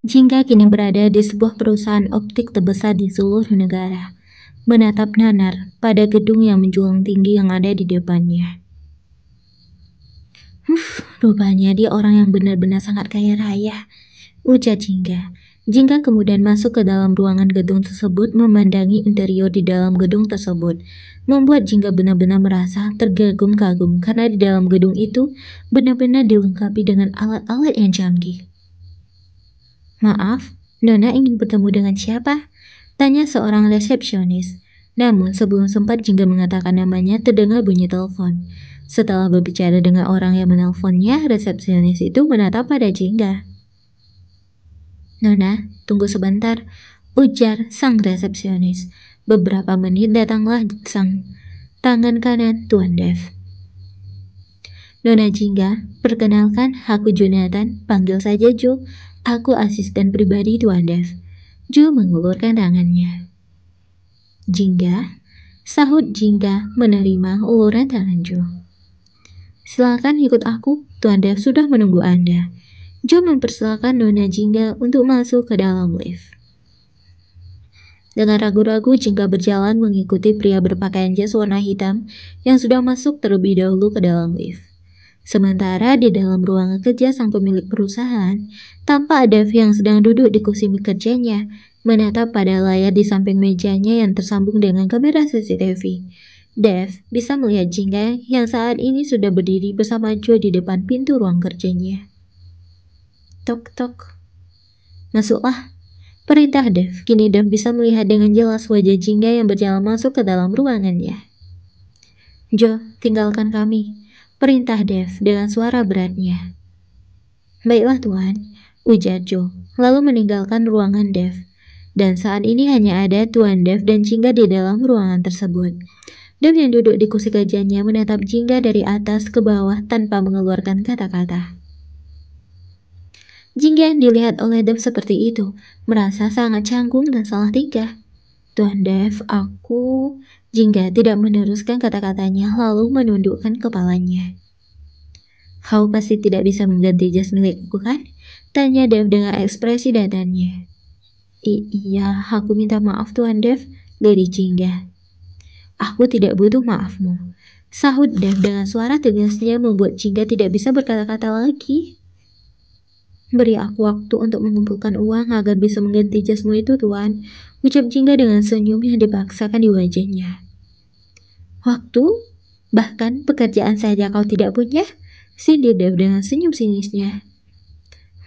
Jingga kini berada di sebuah perusahaan optik terbesar di seluruh negara, menatap nanar pada gedung yang menjulang tinggi yang ada di depannya. Rupanya dia orang yang benar-benar sangat kaya raya, ujar Jingga. Jingga kemudian masuk ke dalam ruangan gedung tersebut memandangi interior di dalam gedung tersebut. Membuat Jingga benar-benar merasa tergagum-kagum karena di dalam gedung itu benar-benar dilengkapi dengan alat-alat yang canggih. Maaf, Nona ingin bertemu dengan siapa? Tanya seorang resepsionis. Namun sebelum sempat Jingga mengatakan namanya terdengar bunyi telepon. Setelah berbicara dengan orang yang menelponnya, resepsionis itu menatap pada Jingga. Nona, tunggu sebentar, ujar sang resepsionis. Beberapa menit datanglah sang tangan kanan Tuan Dev. Nona Jingga, perkenalkan, aku Jonathan, panggil saja Jo. Aku asisten pribadi Tuan Dev. Jo mengulurkan tangannya. Jingga, sahut Jingga menerima uluran tangan Jo. Silakan ikut aku, Tuan Dev sudah menunggu Anda. Jo mempersilakan Nona Jingga untuk masuk ke dalam lift. Dengan ragu-ragu Jingga berjalan mengikuti pria berpakaian jas warna hitam yang sudah masuk terlebih dahulu ke dalam lift. Sementara di dalam ruangan kerja sang pemilik perusahaan, tampak Dev yang sedang duduk di kursi kerjanya, menatap pada layar di samping mejanya yang tersambung dengan kamera CCTV. Dev bisa melihat Jingga yang saat ini sudah berdiri bersama Joe di depan pintu ruang kerjanya. Tok-tok. Masuklah. Perintah Dev. Kini Dev bisa melihat dengan jelas wajah Jingga yang berjalan masuk ke dalam ruangannya. Joe, tinggalkan kami. Perintah Dev dengan suara beratnya. Baiklah Tuan, ujar Joe, lalu meninggalkan ruangan Dev. Dan saat ini hanya ada Tuan Dev dan Jingga di dalam ruangan tersebut. Dev yang duduk di kursi kerjanya menatap Jingga dari atas ke bawah tanpa mengeluarkan kata-kata. Jingga yang dilihat oleh Dev seperti itu, merasa sangat canggung dan salah tingkah. Tuan Dev, aku... Jingga tidak meneruskan kata-katanya lalu menundukkan kepalanya. Kau pasti tidak bisa mengganti jas milikku kan? Tanya Dev dengan ekspresi datarnya. Iya, aku minta maaf Tuan Dev, dari Jingga. Aku tidak butuh maafmu. Sahut Dev dengan suara tegasnya membuat Jingga tidak bisa berkata-kata lagi. Beri aku waktu untuk mengumpulkan uang agar bisa mengganti jasmu itu, Tuan. Ucap Jingga dengan senyum yang dipaksakan di wajahnya. Waktu? Bahkan pekerjaan saja kau tidak punya? Sindir Dev dengan senyum sinisnya.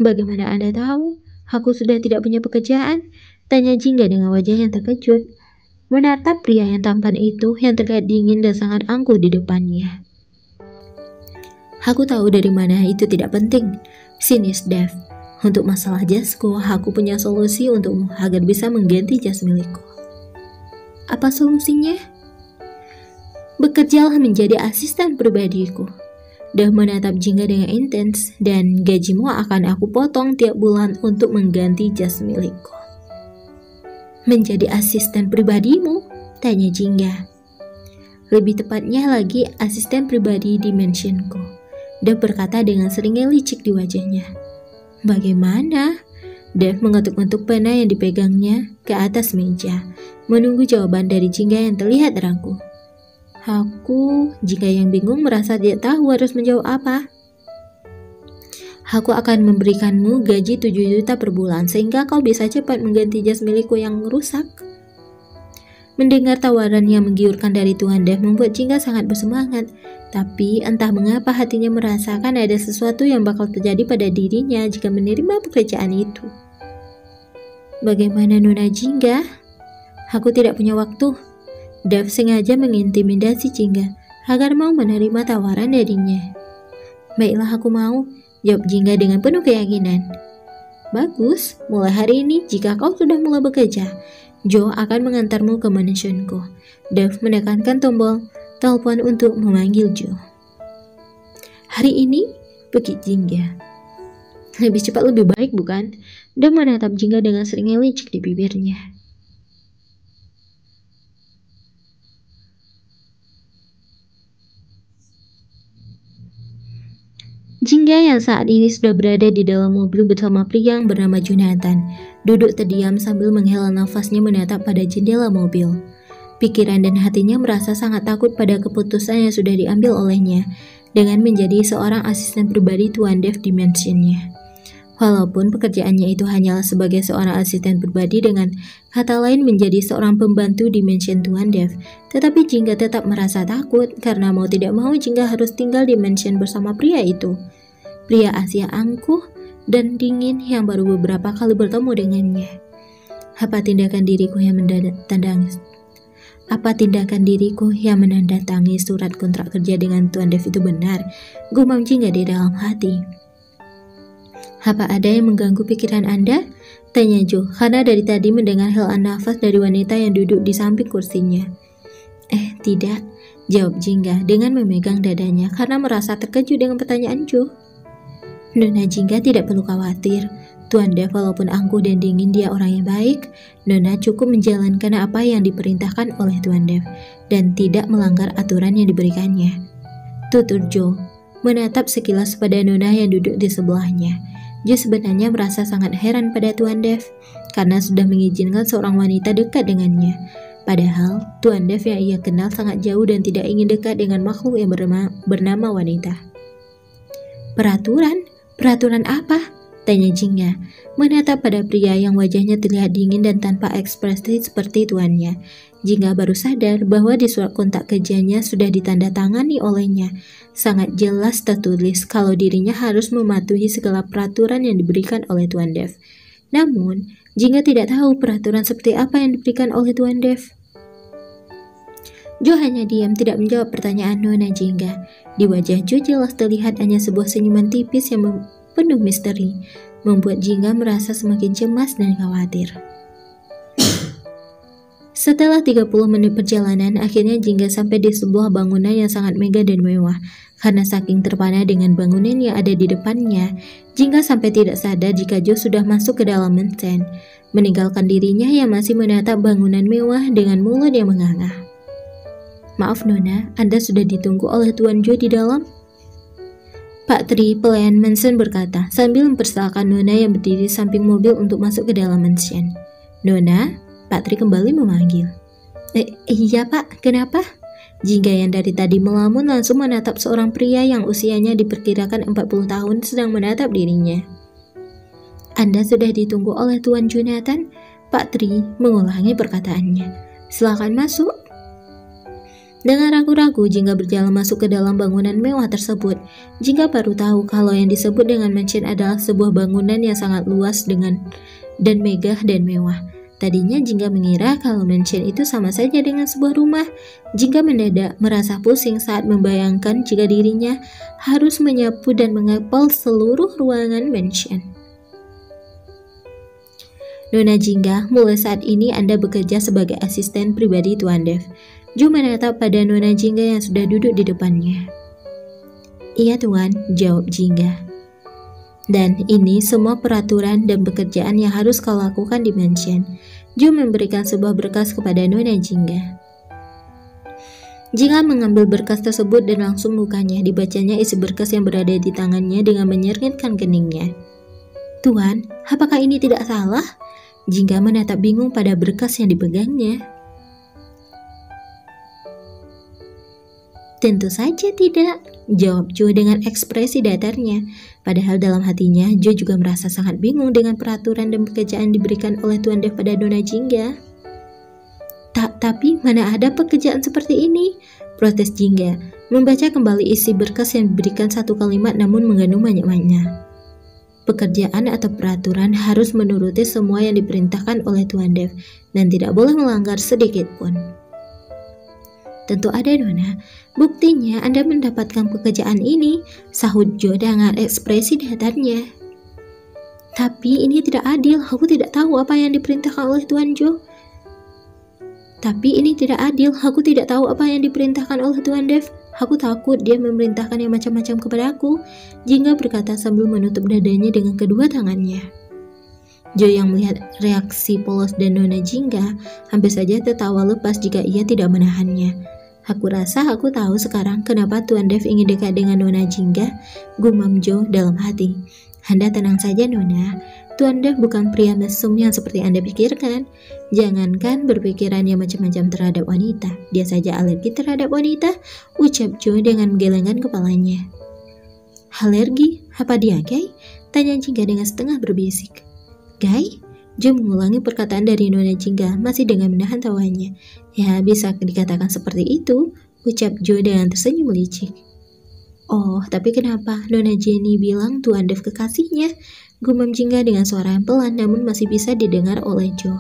Bagaimana Anda tahu? Aku sudah tidak punya pekerjaan? Tanya Jingga dengan wajah yang terkejut. Menatap pria yang tampan itu yang terlihat dingin dan sangat angkuh di depannya. Aku tahu dari mana itu tidak penting. Sinis Dev. Untuk masalah jasku, aku punya solusi untukmu agar bisa mengganti jas milikku. Apa solusinya? Bekerjalah menjadi asisten pribadiku. Dev menatap Jingga dengan intens, dan gajimu akan aku potong tiap bulan untuk mengganti jas milikku. Menjadi asisten pribadimu? Tanya Jingga. Lebih tepatnya lagi asisten pribadi di mansionku. Dev berkata dengan seringnya licik di wajahnya. Bagaimana? Dev mengetuk-ngetuk pena yang dipegangnya ke atas meja, menunggu jawaban dari Jingga yang terlihat ragu. Jingga yang bingung merasa tidak tahu harus menjawab apa. Aku akan memberikanmu gaji 7 juta per bulan sehingga kau bisa cepat mengganti jas milikku yang rusak. Mendengar tawaran yang menggiurkan dari Tuan Dev membuat Jingga sangat bersemangat. Tapi entah mengapa hatinya merasakan ada sesuatu yang bakal terjadi pada dirinya jika menerima pekerjaan itu. Bagaimana Nona Jingga? Aku tidak punya waktu. Dev sengaja mengintimidasi Jingga agar mau menerima tawaran darinya. Baiklah aku mau, jawab Jingga dengan penuh keyakinan. Bagus, mulai hari ini jika kau sudah mulai bekerja, Joe akan mengantarmu ke mansionku. Dev menekankan tombol telepon untuk memanggil Joe. Hari ini, pikir Jingga. Lebih cepat lebih baik bukan? Dev menatap Jingga dengan seringnya licik di bibirnya. Jingga yang saat ini sudah berada di dalam mobil bersama pria yang bernama Jonathan, duduk terdiam sambil menghela nafasnya menatap pada jendela mobil. Pikiran dan hatinya merasa sangat takut pada keputusan yang sudah diambil olehnya dengan menjadi seorang asisten pribadi Tuan Dev di mansionnya. Walaupun pekerjaannya itu hanyalah sebagai seorang asisten pribadi, dengan kata lain menjadi seorang pembantu di mansion Tuan Dev, tetapi Jingga tetap merasa takut karena mau tidak mau Jingga harus tinggal di mansion bersama pria itu. Pria Asia angkuh dan dingin yang baru beberapa kali bertemu dengannya. Apa tindakan diriku yang menandatangani surat kontrak kerja dengan Tuan Dev itu benar? Gumam Jingga di dalam hati. Apa ada yang mengganggu pikiran Anda? Tanya Jo, karena dari tadi mendengar helaan nafas dari wanita yang duduk di samping kursinya. Tidak, jawab Jingga dengan memegang dadanya karena merasa terkejut dengan pertanyaan Jo. Nona Jingga tidak perlu khawatir. Tuan Dev walaupun angkuh dan dingin, dia orang yang baik. Nona cukup menjalankan apa yang diperintahkan oleh Tuan Dev dan tidak melanggar aturan yang diberikannya. Tutur Jo menatap sekilas pada Nona yang duduk di sebelahnya. Jo sebenarnya merasa sangat heran pada Tuan Dev karena sudah mengizinkan seorang wanita dekat dengannya. Padahal Tuan Dev yang ia kenal sangat jauh dan tidak ingin dekat dengan makhluk yang bernama wanita. Peraturan apa? Tanya Jingga, menatap pada pria yang wajahnya terlihat dingin dan tanpa ekspresi seperti tuannya. Jingga baru sadar bahwa di surat kontrak kerjanya sudah ditandatangani olehnya. Sangat jelas tertulis kalau dirinya harus mematuhi segala peraturan yang diberikan oleh Tuan Dev. Namun, Jingga tidak tahu peraturan seperti apa yang diberikan oleh Tuan Dev. Jo hanya diam, tidak menjawab pertanyaan Nona Jingga. Di wajah Jo jelas terlihat hanya sebuah senyuman tipis yang penuh misteri, membuat Jingga merasa semakin cemas dan khawatir. Setelah 30 menit perjalanan, akhirnya Jingga sampai di sebuah bangunan yang sangat megah dan mewah. Karena saking terpana dengan bangunan yang ada di depannya, Jingga sampai tidak sadar jika Jo sudah masuk ke dalam mansion, meninggalkan dirinya yang masih menatap bangunan mewah dengan mulut yang menganga. Maaf Nona, Anda sudah ditunggu oleh Tuan Jo di dalam? Pak Tri, pelayan mansion berkata sambil mempersilahkan Nona yang berdiri samping mobil untuk masuk ke dalam mansion. Nona, Pak Tri kembali memanggil. Iya Pak, kenapa? Jingga yang dari tadi melamun langsung menatap seorang pria yang usianya diperkirakan 40 tahun sedang menatap dirinya. Anda sudah ditunggu oleh Tuan Jonathan? Pak Tri mengulangi perkataannya. Silakan masuk. Dengan ragu-ragu, Jingga berjalan masuk ke dalam bangunan mewah tersebut. Jingga baru tahu kalau yang disebut dengan mansion adalah sebuah bangunan yang sangat luas dan megah dan mewah. Tadinya Jingga mengira kalau mansion itu sama saja dengan sebuah rumah. Jingga mendadak merasa pusing saat membayangkan jika dirinya harus menyapu dan mengepel seluruh ruangan mansion. Nona Jingga, mulai saat ini Anda bekerja sebagai asisten pribadi Tuan Dev. Jo menatap pada Nona Jingga yang sudah duduk di depannya. Iya Tuan, jawab Jingga. Dan ini semua peraturan dan pekerjaan yang harus kau lakukan di mansion. Jo memberikan sebuah berkas kepada Nona Jingga. Jingga mengambil berkas tersebut dan langsung mukanya dibacanya isi berkas yang berada di tangannya dengan menyeringatkan keningnya. Tuan, apakah ini tidak salah? Jingga menatap bingung pada berkas yang dipegangnya. Tentu saja tidak, jawab Jo dengan ekspresi datarnya. Padahal dalam hatinya, Jo juga merasa sangat bingung dengan peraturan dan pekerjaan diberikan oleh Tuan Dev pada Nona Jingga. Tapi mana ada pekerjaan seperti ini? Protes Jingga, membaca kembali isi berkas yang diberikan satu kalimat namun mengandung banyak makna. Pekerjaan atau peraturan harus menuruti semua yang diperintahkan oleh Tuan Dev dan tidak boleh melanggar sedikit pun. Tentu ada Nona, buktinya Anda mendapatkan pekerjaan ini, sahut Jo dengan ekspresi datarnya. Tapi ini tidak adil, aku tidak tahu apa yang diperintahkan oleh Tuan Jo. Tapi ini tidak adil, aku tidak tahu apa yang diperintahkan oleh Tuan Dev. Aku takut dia memerintahkan yang macam-macam kepada aku, Jingga berkata sambil menutup dadanya dengan kedua tangannya. Jo yang melihat reaksi polos dan Nona Jingga hampir saja tertawa lepas jika ia tidak menahannya. Aku rasa aku tahu sekarang kenapa Tuan Dev ingin dekat dengan Nona Jingga, gumam Jo dalam hati. Anda tenang saja Nona, Tuan Dev bukan pria mesum yang seperti Anda pikirkan. Jangankan berpikiran yang macam-macam terhadap wanita, dia saja alergi terhadap wanita, ucap Jo dengan menggelengkan kepalanya. Alergi? Apa dia gay? Tanya Jingga dengan setengah berbisik. Gay? Jo mengulangi perkataan dari Nona Jingga masih dengan menahan tawanya. Ya, bisa dikatakan seperti itu, ucap Jo dengan tersenyum licik. Oh, tapi kenapa Nona Jenny bilang Tuan Dev kekasihnya? Gumam Jingga dengan suara yang pelan namun masih bisa didengar oleh Jo.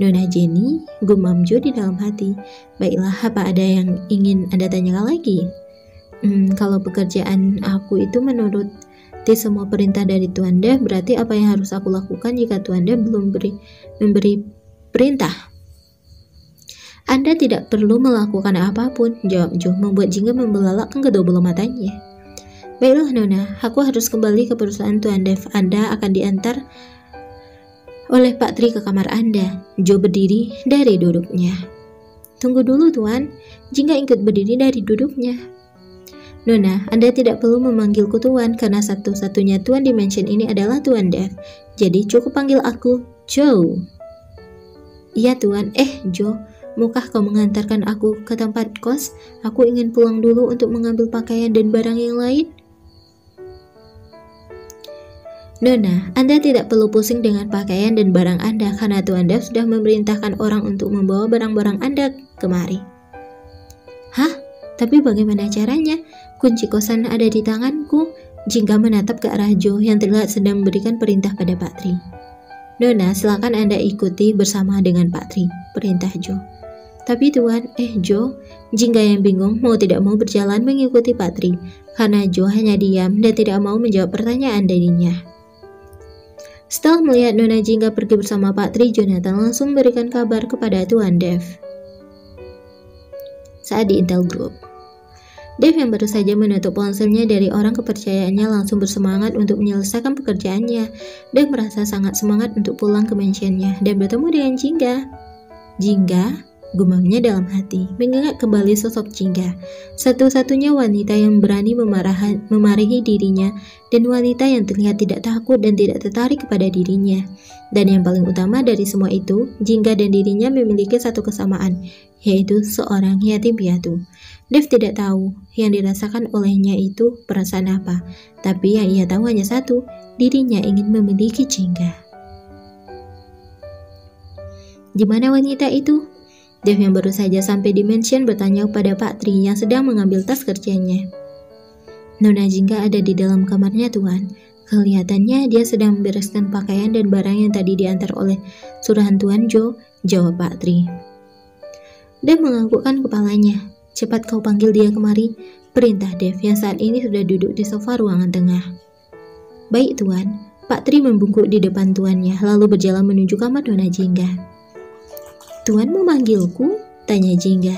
Nona Jenny, gumam Jo di dalam hati. Baiklah, apa ada yang ingin Anda tanyakan lagi? Kalau pekerjaan aku itu menurut semua perintah dari Tuan Dev, berarti apa yang harus aku lakukan jika Tuan Dev belum memberi perintah? Anda tidak perlu melakukan apapun, jawab Jo, membuat Jingga membelalakkan kedua bola matanya. Baiklah Nona, aku harus kembali ke perusahaan Tuan Dev. Anda akan diantar oleh Pak Tri ke kamar Anda. Jo berdiri dari duduknya. Tunggu dulu Tuan, Jingga ikut berdiri dari duduknya. Nona, Anda tidak perlu memanggilku Tuan karena satu-satunya Tuan di mansion ini adalah Tuan Dev. Jadi cukup panggil aku Jo. Iya Tuan. Jo, maukah kau mengantarkan aku ke tempat kos? Aku ingin pulang dulu untuk mengambil pakaian dan barang yang lain. Nona, Anda tidak perlu pusing dengan pakaian dan barang Anda karena Tuan Dev sudah memerintahkan orang untuk membawa barang-barang Anda kemari. Hah? Tapi bagaimana caranya? Kunci kosan ada di tanganku. Jingga menatap ke arah Jo yang terlihat sedang memberikan perintah pada Pak Tri. Nona, silakan Anda ikuti bersama dengan Pak Tri, perintah Jo. Tapi Tuan, Jo, Jingga yang bingung mau tidak mau berjalan mengikuti Pak Tri karena Jo hanya diam dan tidak mau menjawab pertanyaan darinya. Setelah melihat Nona Jingga pergi bersama Pak Tri, Jonathan langsung memberikan kabar kepada Tuan Dev. Saat di Intel Group, Dev yang baru saja menutup ponselnya dari orang kepercayaannya langsung bersemangat untuk menyelesaikan pekerjaannya. Dev merasa sangat semangat untuk pulang ke mansionnya dan bertemu dengan Jingga. Jingga, gumamnya dalam hati, mengingat kembali sosok Jingga, satu-satunya wanita yang berani memarahi dirinya dan wanita yang terlihat tidak takut dan tidak tertarik kepada dirinya. Dan yang paling utama dari semua itu, Jingga dan dirinya memiliki satu kesamaan, yaitu seorang yatim piatu. Dev tidak tahu yang dirasakan olehnya itu perasaan apa, tapi yang ia tahu hanya satu, dirinya ingin memiliki Jingga. Di mana wanita itu? Dev yang baru saja sampai di mansion bertanya kepada Pak Tri yang sedang mengambil tas kerjanya. Nona Jingga ada di dalam kamarnya Tuan. Kelihatannya dia sedang membereskan pakaian dan barang yang tadi diantar oleh suruhan Tuan Jo, jawab Pak Tri. Dev menganggukkan kepalanya. Cepat kau panggil dia kemari, perintah Dev yang saat ini sudah duduk di sofa ruangan tengah. Baik Tuan, Pak Tri membungkuk di depan tuannya lalu berjalan menuju kamar Nona Jingga. Tuan memanggilku? Tanya Jingga.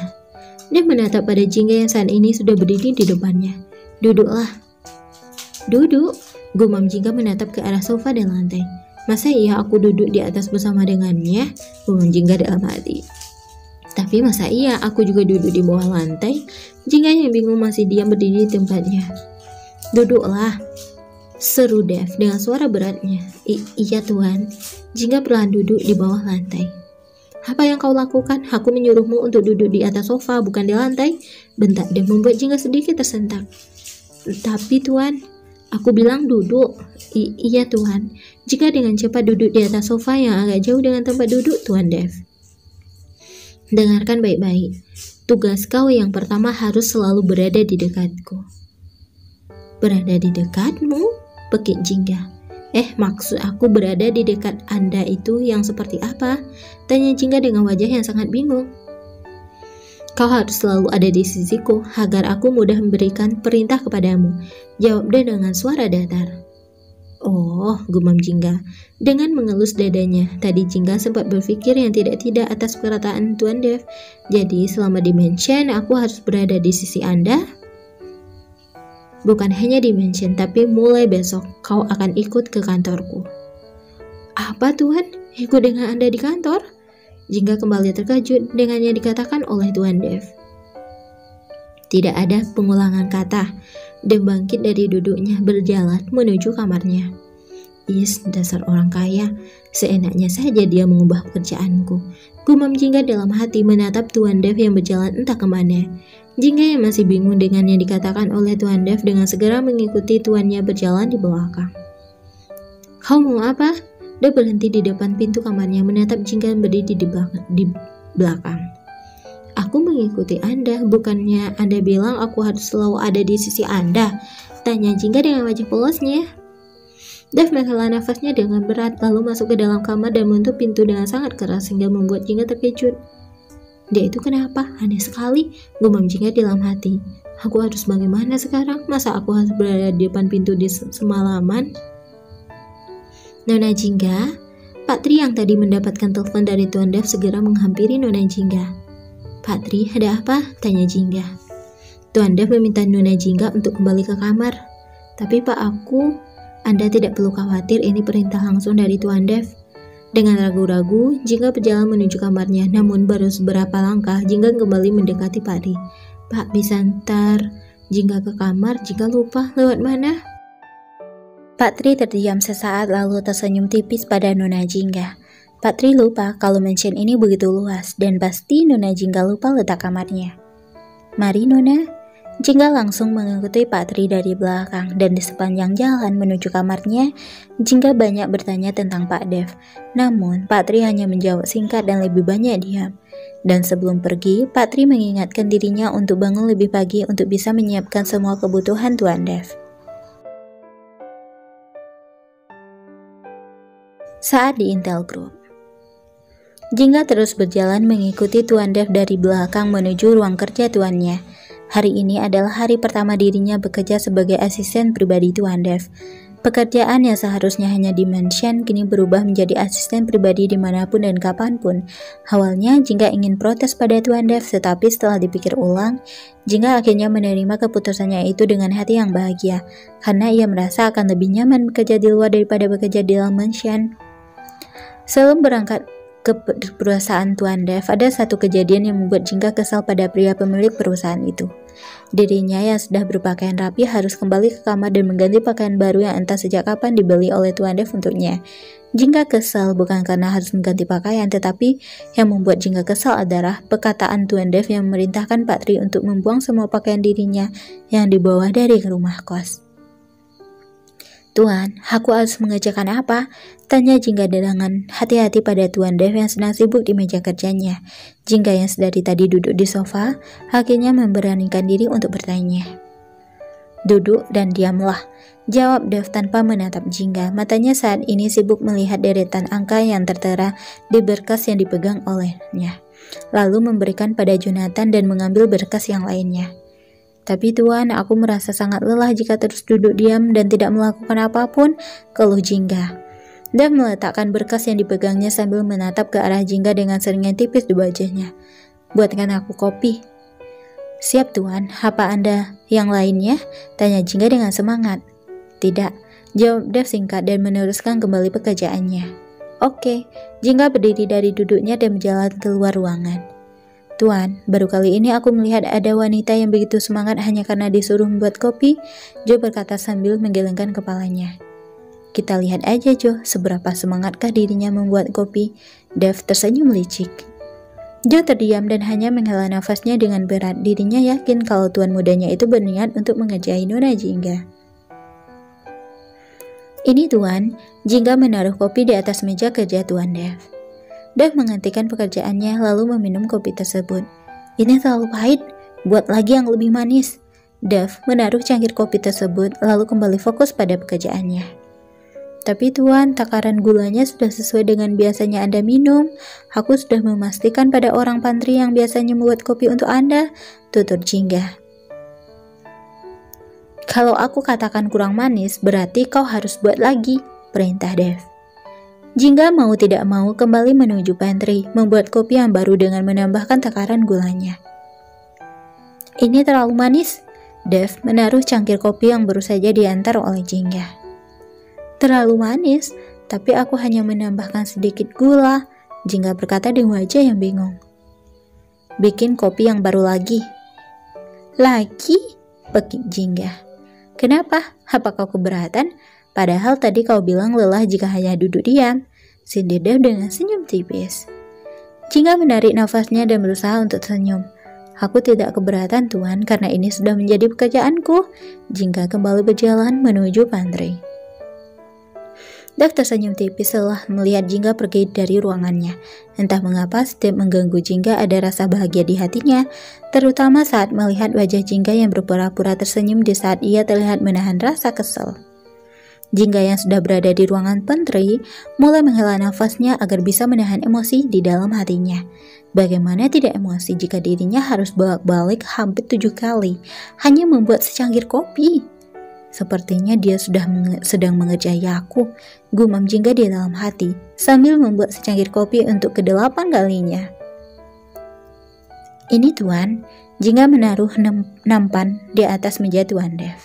Dev menatap pada Jingga yang saat ini sudah berdiri di depannya. Duduklah. Duduk, gumam Jingga menatap ke arah sofa dan lantai. Masa iya aku duduk di atas bersama dengannya? Gumam Jingga dalam hati. Tapi masa iya aku juga duduk di bawah lantai? Jingga yang bingung masih diam berdiri di tempatnya. Duduklah, seru Dev dengan suara beratnya. Iya Tuan. Jingga perlahan duduk di bawah lantai. Apa yang kau lakukan? Aku menyuruhmu untuk duduk di atas sofa, bukan di lantai. Bentak Dev membuat Jingga sedikit tersentak. Tapi Tuan, aku bilang duduk. Iya Tuan. Jika dengan cepat duduk di atas sofa yang agak jauh dengan tempat duduk Tuan Dev. Dengarkan baik-baik. Tugas kau yang pertama harus selalu berada di dekatku. Berada di dekatmu? Pekik Jingga. Maksud aku berada di dekat Anda itu yang seperti apa? Tanya Jingga dengan wajah yang sangat bingung. Kau harus selalu ada di sisiku agar aku mudah memberikan perintah kepadamu. Jawab dia dengan suara datar. Oh, gumam Jingga dengan mengelus dadanya. Tadi Jingga sempat berpikir yang tidak-tidak atas perkataan Tuan Dev. Jadi selama di mansion aku harus berada di sisi Anda? Bukan hanya di mansion, tapi mulai besok kau akan ikut ke kantorku. Apa Tuan? Ikut dengan Anda di kantor? Jingga kembali terkejut dengan yang dikatakan oleh Tuan Dev. Tidak ada pengulangan kata, dan bangkit dari duduknya berjalan menuju kamarnya. Is, dasar orang kaya, seenaknya saja dia mengubah pekerjaanku. Gumam Jingga dalam hati menatap Tuan Dev yang berjalan entah kemana. Jingga yang masih bingung dengan yang dikatakan oleh Tuan Dev dengan segera mengikuti tuannya berjalan di belakang. Kau mau apa? Dia berhenti di depan pintu kamarnya menatap Jingga yang berdiri di belakang. Aku mengikuti Anda, bukannya Anda bilang aku harus selalu ada di sisi Anda? Tanya Jingga dengan wajah polosnya. Dev menghela nafasnya dengan berat lalu masuk ke dalam kamar dan menutup pintu dengan sangat keras sehingga membuat Jingga terkejut. Dia itu kenapa? Aneh sekali, gumam Jingga dalam hati. Aku harus bagaimana sekarang? Masa aku harus berada di depan pintu di semalaman? Nona Jingga, Pak Tri yang tadi mendapatkan telepon dari Tuan Dev segera menghampiri Nona Jingga. Pak Tri, ada apa? Tanya Jingga. Tuan Dev meminta Nona Jingga untuk kembali ke kamar. Tapi Pak Anda tidak perlu khawatir, ini perintah langsung dari Tuan Dev. Dengan ragu-ragu, Jingga berjalan menuju kamarnya, namun baru beberapa langkah, Jingga kembali mendekati Pak Tri. Pak, bisa ntar Jingga ke kamar, Jingga lupa lewat mana? Pak Tri terdiam sesaat lalu tersenyum tipis pada Nona Jingga. Pak Tri lupa kalau mansion ini begitu luas dan pasti Nona Jingga lupa letak kamarnya. Mari Nona. Jingga langsung mengikuti Pak Tri dari belakang dan di sepanjang jalan menuju kamarnya, Jingga banyak bertanya tentang Pak Dev. Namun Pak Tri hanya menjawab singkat dan lebih banyak diam. Dan sebelum pergi, Pak Tri mengingatkan dirinya untuk bangun lebih pagi untuk bisa menyiapkan semua kebutuhan Tuan Dev. Saat di Intel Group, Jingga terus berjalan mengikuti Tuan Dev dari belakang menuju ruang kerja tuannya. Hari ini adalah hari pertama dirinya bekerja sebagai asisten pribadi Tuan Dev. Pekerjaan yang seharusnya hanya di mansion kini berubah menjadi asisten pribadi dimanapun dan kapanpun. Awalnya Jingga ingin protes pada Tuan Dev, tetapi setelah dipikir ulang, Jingga akhirnya menerima keputusannya itu dengan hati yang bahagia, karena ia merasa akan lebih nyaman bekerja di luar daripada bekerja di dalam mansion. Sebelum berangkat ke perusahaan Tuan Dev, ada satu kejadian yang membuat Jingga kesal pada pria pemilik perusahaan itu. Dirinya yang sudah berpakaian rapi harus kembali ke kamar dan mengganti pakaian baru yang entah sejak kapan dibeli oleh Tuan Dev untuknya. Jingga kesal bukan karena harus mengganti pakaian, tetapi yang membuat Jingga kesal adalah perkataan Tuan Dev yang memerintahkan Pak Tri untuk membuang semua pakaian dirinya yang dibawa dari rumah kos. Tuan, aku harus mengerjakan apa? Tanya Jingga dengan hati-hati pada Tuan Dev yang sedang sibuk di meja kerjanya. Jingga yang sedari tadi duduk di sofa, akhirnya memberanikan diri untuk bertanya. Duduk dan diamlah, jawab Dev tanpa menatap Jingga. Matanya saat ini sibuk melihat deretan angka yang tertera di berkas yang dipegang olehnya. Lalu memberikan pada Jonathan dan mengambil berkas yang lainnya. Tapi Tuan, aku merasa sangat lelah jika terus duduk diam dan tidak melakukan apapun, keluh Jingga. Dev meletakkan berkas yang dipegangnya sambil menatap ke arah Jingga dengan senyuman tipis di wajahnya. Buatkan aku kopi. Siap Tuan, apa Anda yang lainnya? Tanya Jingga dengan semangat. Tidak, jawab Dev singkat dan meneruskan kembali pekerjaannya. Oke, Jingga berdiri dari duduknya dan berjalan keluar ruangan. Tuan, baru kali ini aku melihat ada wanita yang begitu semangat hanya karena disuruh membuat kopi, Joe berkata sambil menggelengkan kepalanya. Kita lihat aja Joe, seberapa semangatkah dirinya membuat kopi? Dev tersenyum licik. Joe terdiam dan hanya menghela nafasnya dengan berat. Dirinya yakin kalau tuan mudanya itu berniat untuk mengerjai Nona Jingga. Ini Tuan, Jingga menaruh kopi di atas meja kerja Tuan Dev. Dev menghentikan pekerjaannya lalu meminum kopi tersebut. Ini terlalu pahit, buat lagi yang lebih manis. Dev menaruh cangkir kopi tersebut lalu kembali fokus pada pekerjaannya. Tapi Tuan, takaran gulanya sudah sesuai dengan biasanya Anda minum. Aku sudah memastikan pada orang pantry yang biasanya membuat kopi untuk Anda, tutur Jingga. Kalau aku katakan kurang manis, berarti kau harus buat lagi, perintah Dev. Jingga mau tidak mau kembali menuju pantry, membuat kopi yang baru dengan menambahkan takaran gulanya. Ini terlalu manis. Dev menaruh cangkir kopi yang baru saja diantar oleh Jingga. Terlalu manis, tapi aku hanya menambahkan sedikit gula, Jingga berkata dengan wajah yang bingung. Bikin kopi yang baru lagi. Lagi? Pekik Jingga. Kenapa? Apakah kau keberatan? Padahal tadi kau bilang lelah jika hanya duduk diam. Sindir Dev dengan senyum tipis. Jingga menarik nafasnya dan berusaha untuk senyum. Aku tidak keberatan tuan, karena ini sudah menjadi pekerjaanku. Jingga kembali berjalan menuju pantry. Dev tersenyum tipis setelah melihat Jingga pergi dari ruangannya. Entah mengapa setiap mengganggu Jingga ada rasa bahagia di hatinya, terutama saat melihat wajah Jingga yang berpura-pura tersenyum di saat ia terlihat menahan rasa kesal. Jingga yang sudah berada di ruangan pantry mulai menghela nafasnya agar bisa menahan emosi di dalam hatinya. Bagaimana tidak emosi jika dirinya harus bolak-balik hampir 7 kali hanya membuat secangkir kopi? Sepertinya dia sedang mengerjai aku, gumam Jingga di dalam hati sambil membuat secangkir kopi untuk ke-8 kalinya. Ini tuan, Jingga menaruh nampan di atas meja tuan Dev.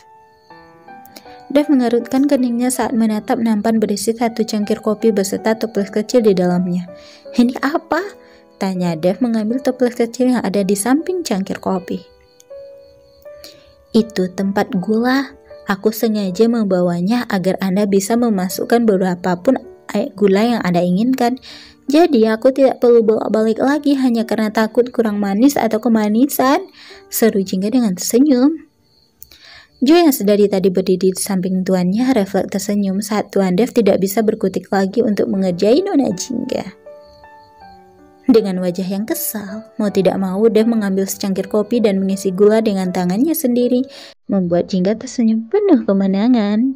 Dev mengerutkan keningnya saat menatap nampan berisi 1 cangkir kopi beserta toples kecil di dalamnya. Ini apa? Tanya Dev mengambil toples kecil yang ada di samping cangkir kopi. Itu tempat gula. Aku sengaja membawanya agar Anda bisa memasukkan berapapun gula yang Anda inginkan. Jadi aku tidak perlu bolak-balik lagi hanya karena takut kurang manis atau kemanisan, seru Jingga dengan tersenyum. Joe yang sedari tadi berdiri di samping tuannya refleks tersenyum saat Tuan Dev tidak bisa berkutik lagi untuk mengerjai Nona Jingga. Dengan wajah yang kesal, mau tidak mau Dev mengambil secangkir kopi dan mengisi gula dengan tangannya sendiri, membuat Jingga tersenyum penuh kemenangan.